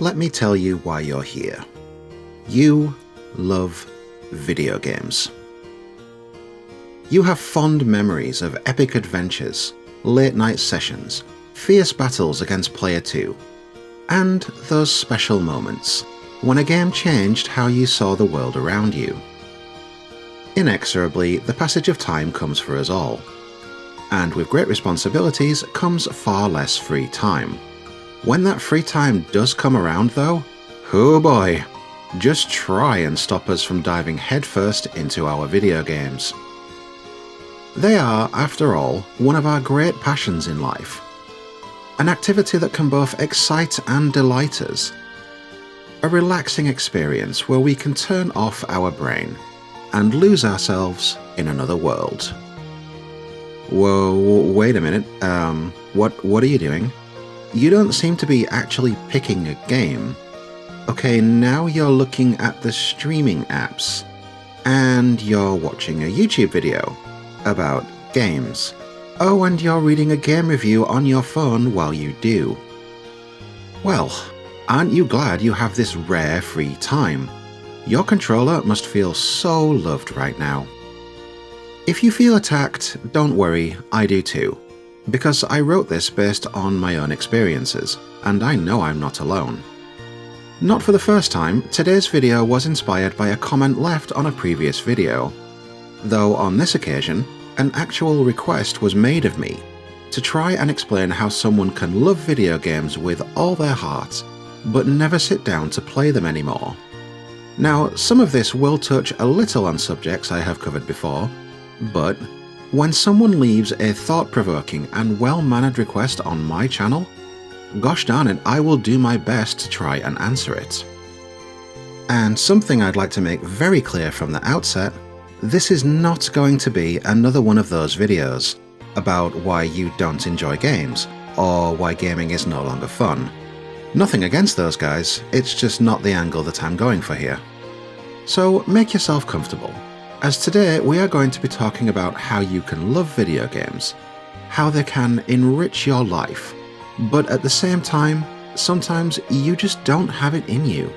let me tell you why you're here. You love video games. You have fond memories of epic adventures, late-night sessions, fierce battles against Player 2, and those special moments when a game changed how you saw the world around you. Inexorably, the passage of time comes for us all, and with great responsibilities comes far less free time. When that free time does come around though, oh boy, just try and stop us from diving headfirst into our video games. They are, after all, one of our great passions in life. An activity that can both excite and delight us. A relaxing experience where we can turn off our brain and lose ourselves in another world. Whoa, wait a minute, what are you doing? You don't seem to be actually picking a game. Okay, now you're looking at the streaming apps, and you're watching a YouTube video about games. Oh, and you're reading a game review on your phone while you do. Well, aren't you glad you have this rare free time? Your controller must feel so loved right now. If you feel attacked, don't worry, I do too. Because I wrote this based on my own experiences, and I know I'm not alone. Not for the first time, today's video was inspired by a comment left on a previous video, though on this occasion, an actual request was made of me to try and explain how someone can love video games with all their heart, but never sit down to play them anymore. Now, some of this will touch a little on subjects I have covered before, but when someone leaves a thought-provoking and well-mannered request on my channel, gosh darn it, I will do my best to try and answer it. And something I'd like to make very clear from the outset, this is not going to be another one of those videos about why you don't enjoy games, or why gaming is no longer fun. Nothing against those guys, it's just not the angle that I'm going for here. So make yourself comfortable, as today we are going to be talking about how you can love video games, how they can enrich your life, but at the same time, sometimes you just don't have it in you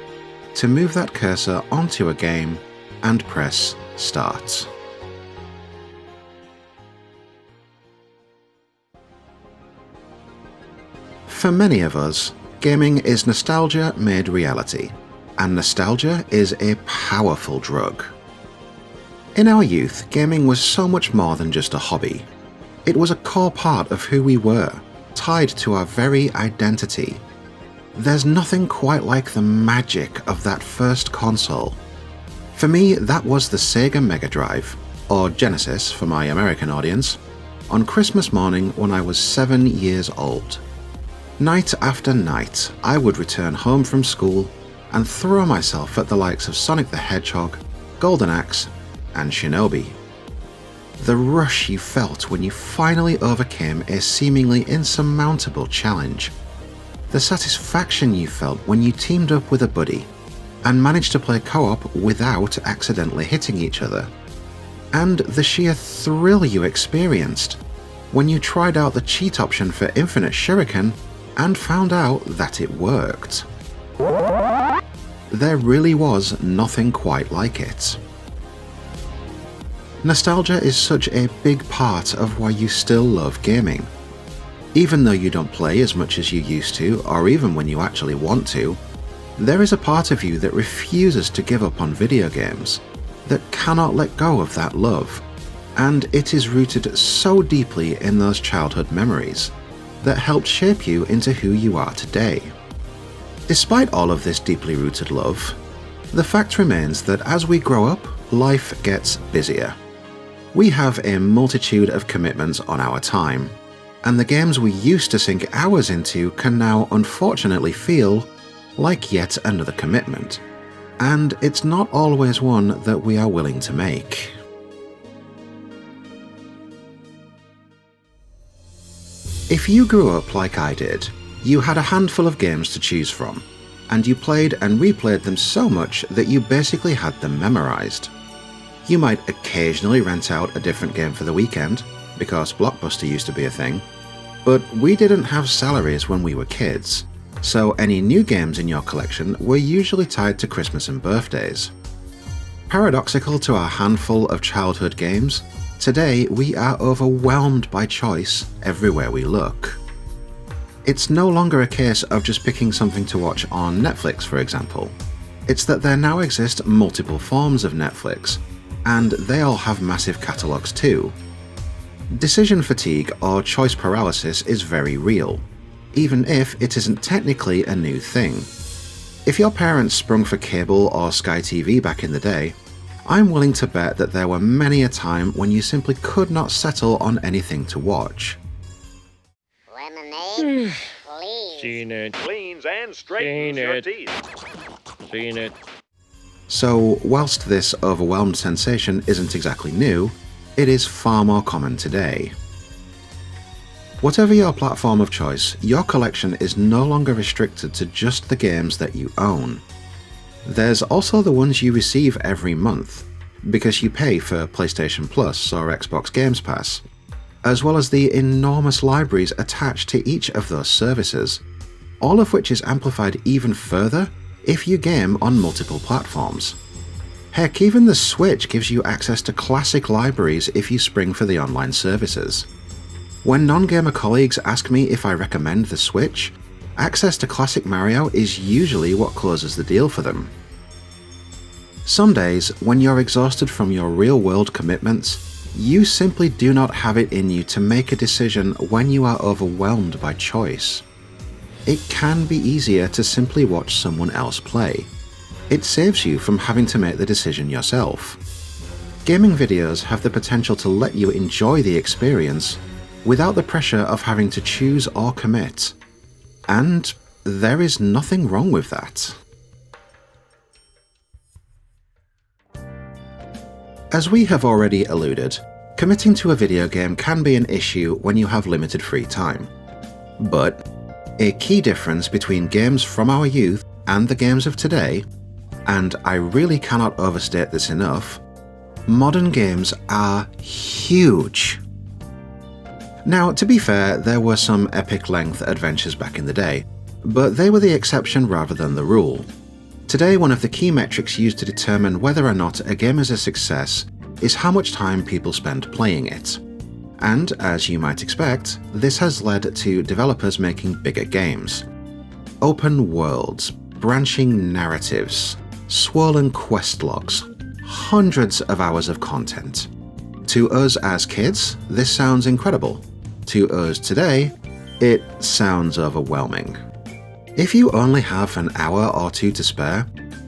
to move that cursor onto a game and press start. For many of us, gaming is nostalgia made reality, and nostalgia is a powerful drug. In our youth, gaming was so much more than just a hobby. It was a core part of who we were, tied to our very identity. There's nothing quite like the magic of that first console. For me, that was the Sega Mega Drive, or Genesis for my American audience, on Christmas morning when I was 7 years old. Night after night, I would return home from school and throw myself at the likes of Sonic the Hedgehog, Golden Axe, and Shinobi. The rush you felt when you finally overcame a seemingly insurmountable challenge. The satisfaction you felt when you teamed up with a buddy and managed to play co-op without accidentally hitting each other. And the sheer thrill you experienced when you tried out the cheat option for Infinite Shuriken and found out that it worked. There really was nothing quite like it. Nostalgia is such a big part of why you still love gaming. Even though you don't play as much as you used to, or even when you actually want to, there is a part of you that refuses to give up on video games, that cannot let go of that love, and it is rooted so deeply in those childhood memories that helped shape you into who you are today. Despite all of this deeply rooted love, the fact remains that as we grow up, life gets busier. We have a multitude of commitments on our time, and the games we used to sink hours into can now unfortunately feel like yet another commitment, and it's not always one that we are willing to make. If you grew up like I did, you had a handful of games to choose from, and you played and replayed them so much that you basically had them memorized. You might occasionally rent out a different game for the weekend, because Blockbuster used to be a thing, but we didn't have salaries when we were kids, so any new games in your collection were usually tied to Christmas and birthdays. Paradoxical to our handful of childhood games, today we are overwhelmed by choice everywhere we look. It's no longer a case of just picking something to watch on Netflix, for example. It's that there now exist multiple forms of Netflix, and they all have massive catalogues too. Decision fatigue or choice paralysis is very real, even if it isn't technically a new thing. If your parents sprung for cable or Sky TV back in the day, I'm willing to bet that there were many a time when you simply could not settle on anything to watch. Lemonade, please. Seen it. Cleans and straightens your teeth. Seen it. So, whilst this overwhelmed sensation isn't exactly new, it is far more common today. Whatever your platform of choice, your collection is no longer restricted to just the games that you own. There's also the ones you receive every month, because you pay for PlayStation Plus or Xbox Games Pass, as well as the enormous libraries attached to each of those services, all of which is amplified even further if you game on multiple platforms. Heck, even the Switch gives you access to classic libraries if you spring for the online services. When non-gamer colleagues ask me if I recommend the Switch, access to classic Mario is usually what closes the deal for them. Some days, when you're exhausted from your real-world commitments, you simply do not have it in you to make a decision when you are overwhelmed by choice. It can be easier to simply watch someone else play. It saves you from having to make the decision yourself. Gaming videos have the potential to let you enjoy the experience without the pressure of having to choose or commit. And there is nothing wrong with that. As we have already alluded, committing to a video game can be an issue when you have limited free time. But a key difference between games from our youth and the games of today, and I really cannot overstate this enough, modern games are huge. Now, to be fair, there were some epic-length adventures back in the day, but they were the exception rather than the rule. Today, one of the key metrics used to determine whether or not a game is a success is how much time people spend playing it. And, as you might expect, this has led to developers making bigger games. Open worlds, branching narratives, swollen quest logs, hundreds of hours of content. To us as kids, this sounds incredible. To us today, it sounds overwhelming. If you only have an hour or two to spare,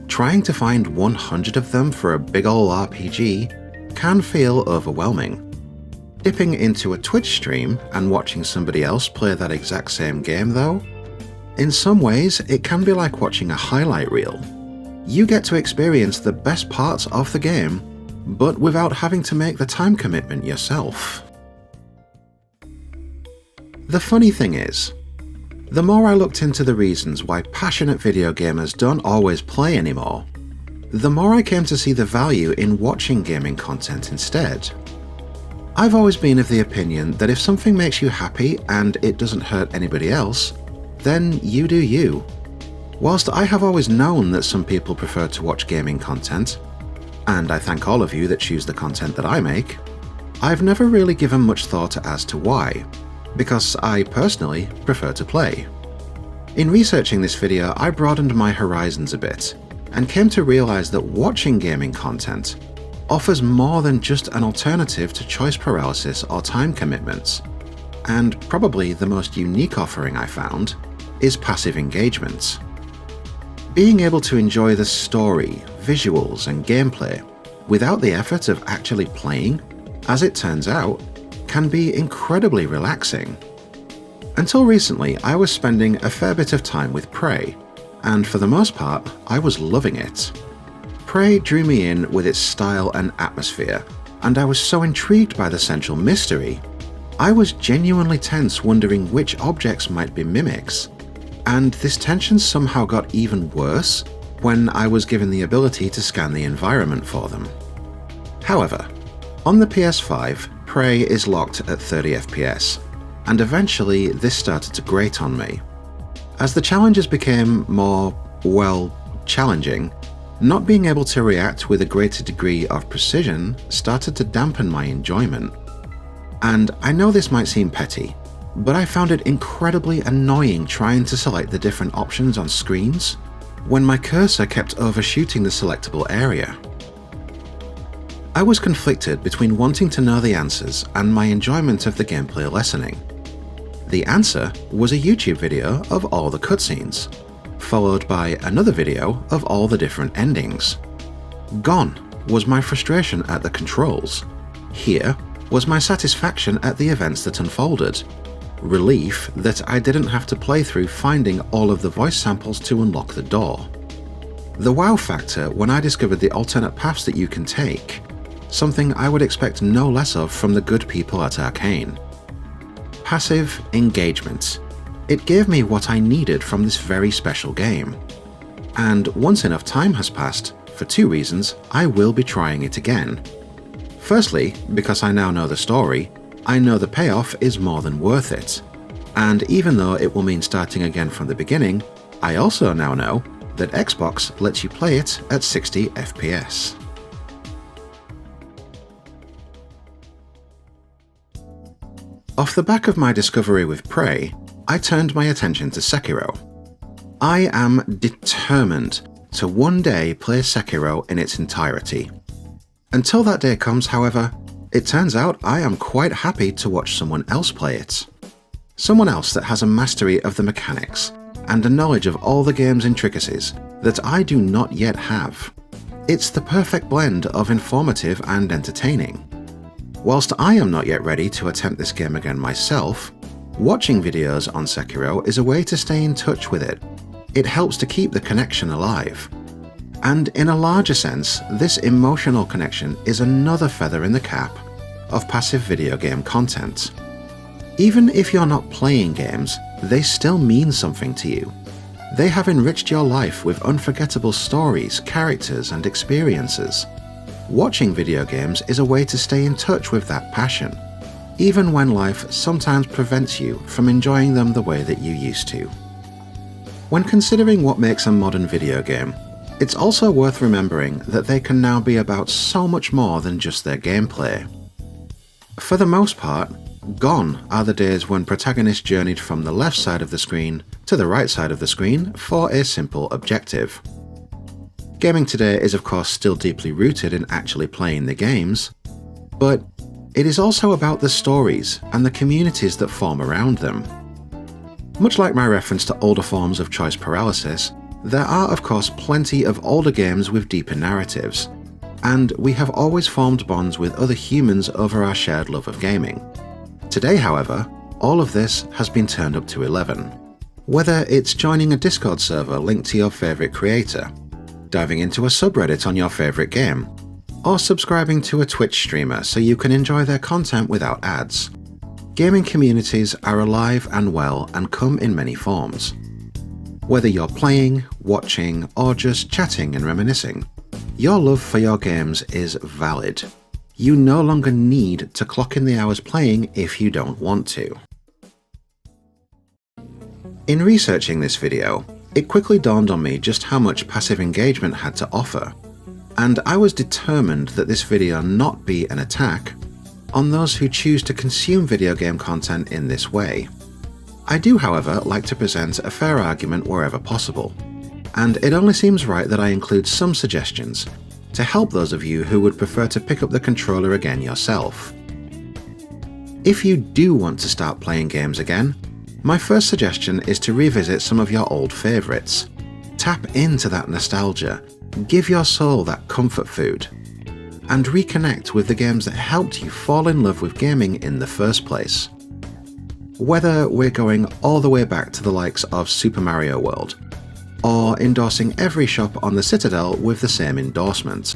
trying to find 100 of them for a big ol' RPG can feel overwhelming. Dipping into a Twitch stream and watching somebody else play that exact same game though? In some ways, it can be like watching a highlight reel. You get to experience the best parts of the game, but without having to make the time commitment yourself. The funny thing is, the more I looked into the reasons why passionate video gamers don't always play anymore, the more I came to see the value in watching gaming content instead. I've always been of the opinion that if something makes you happy and it doesn't hurt anybody else, then you do you. Whilst I have always known that some people prefer to watch gaming content, and I thank all of you that choose the content that I make, I've never really given much thought as to why, because I personally prefer to play. In researching this video, I broadened my horizons a bit, and came to realize that watching gaming content offers more than just an alternative to choice paralysis or time commitments, and probably the most unique offering I found is passive engagement. Being able to enjoy the story, visuals, and gameplay without the effort of actually playing, as it turns out, can be incredibly relaxing. Until recently, I was spending a fair bit of time with Prey, and for the most part, I was loving it. Prey drew me in with its style and atmosphere, and I was so intrigued by the central mystery. I was genuinely tense wondering which objects might be mimics, and this tension somehow got even worse when I was given the ability to scan the environment for them. However, on the PS5, Prey is locked at 30 FPS, and eventually this started to grate on me. As the challenges became more, well, challenging, not being able to react with a greater degree of precision started to dampen my enjoyment. And I know this might seem petty, but I found it incredibly annoying trying to select the different options on screens when my cursor kept overshooting the selectable area. I was conflicted between wanting to know the answers and my enjoyment of the gameplay lessening. The answer was a YouTube video of all the cutscenes, followed by another video of all the different endings. Gone was my frustration at the controls. Here was my satisfaction at the events that unfolded. Relief that I didn't have to play through finding all of the voice samples to unlock the door. The wow factor when I discovered the alternate paths that you can take, something I would expect no less of from the good people at Arcane. Passive engagement. It gave me what I needed from this very special game. And once enough time has passed, for two reasons, I will be trying it again. Firstly, because I now know the story, I know the payoff is more than worth it. And even though it will mean starting again from the beginning, I also now know that Xbox lets you play it at 60 FPS. Off the back of my discovery with Prey, I turned my attention to Sekiro. I am determined to one day play Sekiro in its entirety. Until that day comes, however, it turns out I am quite happy to watch someone else play it. Someone else that has a mastery of the mechanics and a knowledge of all the game's intricacies that I do not yet have. It's the perfect blend of informative and entertaining. Whilst I am not yet ready to attempt this game again myself, watching videos on Sekiro is a way to stay in touch with it. It helps to keep the connection alive. And in a larger sense, this emotional connection is another feather in the cap of passive video game content. Even if you're not playing games, they still mean something to you. They have enriched your life with unforgettable stories, characters, and experiences. Watching video games is a way to stay in touch with that passion, even when life sometimes prevents you from enjoying them the way that you used to. When considering what makes a modern video game, it's also worth remembering that they can now be about so much more than just their gameplay. For the most part, gone are the days when protagonists journeyed from the left side of the screen to the right side of the screen for a simple objective. Gaming today is of course still deeply rooted in actually playing the games, but it is also about the stories and the communities that form around them. Much like my reference to older forms of choice paralysis, there are of course plenty of older games with deeper narratives, and we have always formed bonds with other humans over our shared love of gaming. Today, however, all of this has been turned up to 11. Whether it's joining a Discord server linked to your favourite creator, diving into a subreddit on your favourite game, or subscribing to a Twitch streamer so you can enjoy their content without ads. Gaming communities are alive and well and come in many forms. Whether you're playing, watching, or just chatting and reminiscing, your love for your games is valid. You no longer need to clock in the hours playing if you don't want to. In researching this video, it quickly dawned on me just how much passive engagement had to offer, and I was determined that this video not be an attack on those who choose to consume video game content in this way. I do, however, like to present a fair argument wherever possible, and it only seems right that I include some suggestions to help those of you who would prefer to pick up the controller again yourself. If you do want to start playing games again, my first suggestion is to revisit some of your old favourites. Tap into that nostalgia, give your soul that comfort food, and reconnect with the games that helped you fall in love with gaming in the first place. Whether we're going all the way back to the likes of Super Mario World, or endorsing every shop on the Citadel with the same endorsement.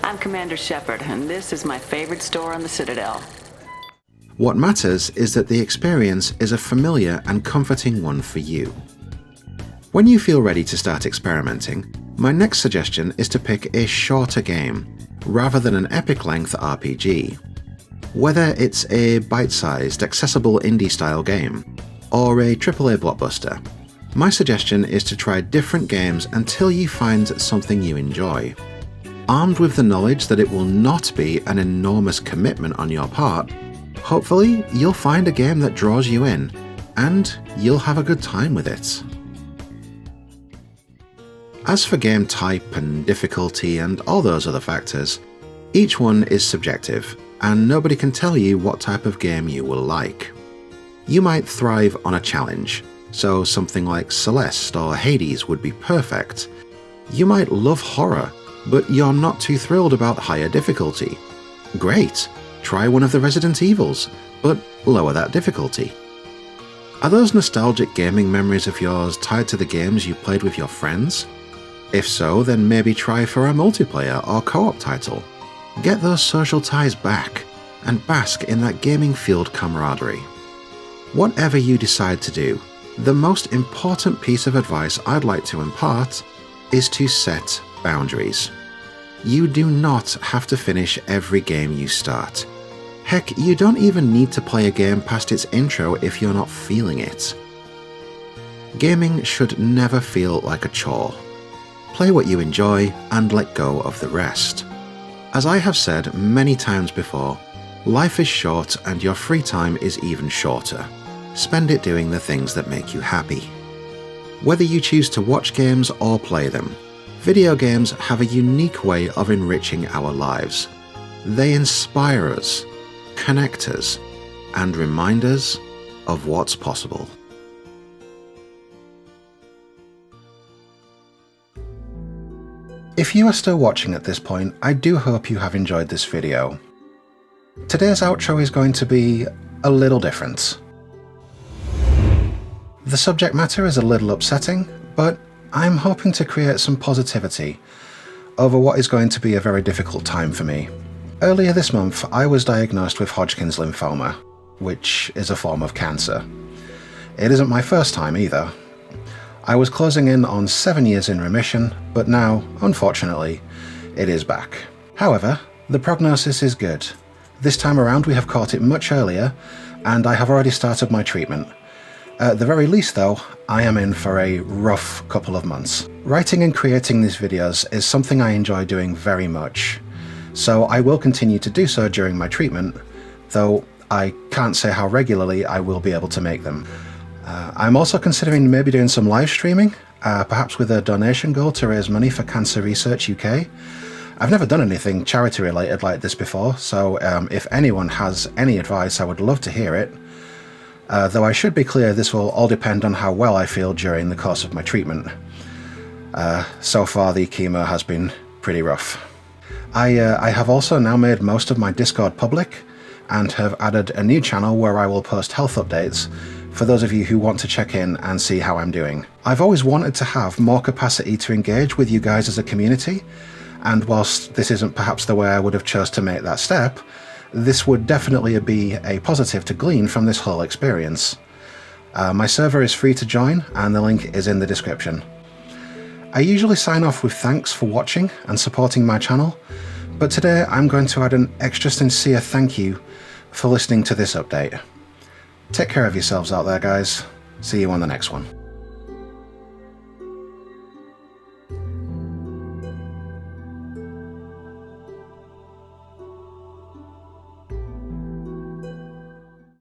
I'm Commander Shepard, and this is my favorite store on the Citadel. What matters is that the experience is a familiar and comforting one for you. When you feel ready to start experimenting, my next suggestion is to pick a shorter game, rather than an epic-length RPG. Whether it's a bite-sized, accessible indie-style game, or a AAA blockbuster. My suggestion is to try different games until you find something you enjoy. Armed with the knowledge that it will not be an enormous commitment on your part, hopefully you'll find a game that draws you in, and you'll have a good time with it. As for game type and difficulty and all those other factors, each one is subjective, and nobody can tell you what type of game you will like. You might thrive on a challenge, so something like Celeste or Hades would be perfect. You might love horror, but you're not too thrilled about higher difficulty. Great, try one of the Resident Evils, but lower that difficulty. Are those nostalgic gaming memories of yours tied to the games you played with your friends? If so, then maybe try for a multiplayer or co-op title. Get those social ties back, and bask in that gaming-fueled camaraderie. Whatever you decide to do, the most important piece of advice I'd like to impart is to set boundaries. You do not have to finish every game you start. Heck, you don't even need to play a game past its intro if you're not feeling it. Gaming should never feel like a chore. Play what you enjoy and let go of the rest. As I have said many times before, life is short and your free time is even shorter. Spend it doing the things that make you happy. Whether you choose to watch games or play them, video games have a unique way of enriching our lives. They inspire us, connect us, and remind us of what's possible. If you are still watching at this point, I do hope you have enjoyed this video. Today's outro is going to be a little different. The subject matter is a little upsetting, but I'm hoping to create some positivity over what is going to be a very difficult time for me. Earlier this month, I was diagnosed with Hodgkin's lymphoma, which is a form of cancer. It isn't my first time either. I was closing in on 7 years in remission, but now, unfortunately, it is back. However, the prognosis is good. This time around we have caught it much earlier, and I have already started my treatment. At the very least though, I am in for a rough couple of months. Writing and creating these videos is something I enjoy doing very much, so I will continue to do so during my treatment, though I can't say how regularly I will be able to make them. I'm also considering maybe doing some live streaming, perhaps with a donation goal to raise money for Cancer Research UK. I've never done anything charity related like this before, so if anyone has any advice, I would love to hear it. Though I should be clear, this will all depend on how well I feel during the course of my treatment. So far the chemo has been pretty rough. I have also now made most of my Discord public, and have added a new channel where I will post health updates for those of you who want to check in and see how I'm doing. I've always wanted to have more capacity to engage with you guys as a community, and whilst this isn't perhaps the way I would have chose to make that step, this would definitely be a positive to glean from this whole experience. My server is free to join, and the link is in the description. I usually sign off with thanks for watching and supporting my channel, but today I'm going to add an extra sincere thank you for listening to this update. Take care of yourselves out there, guys. See you on the next one.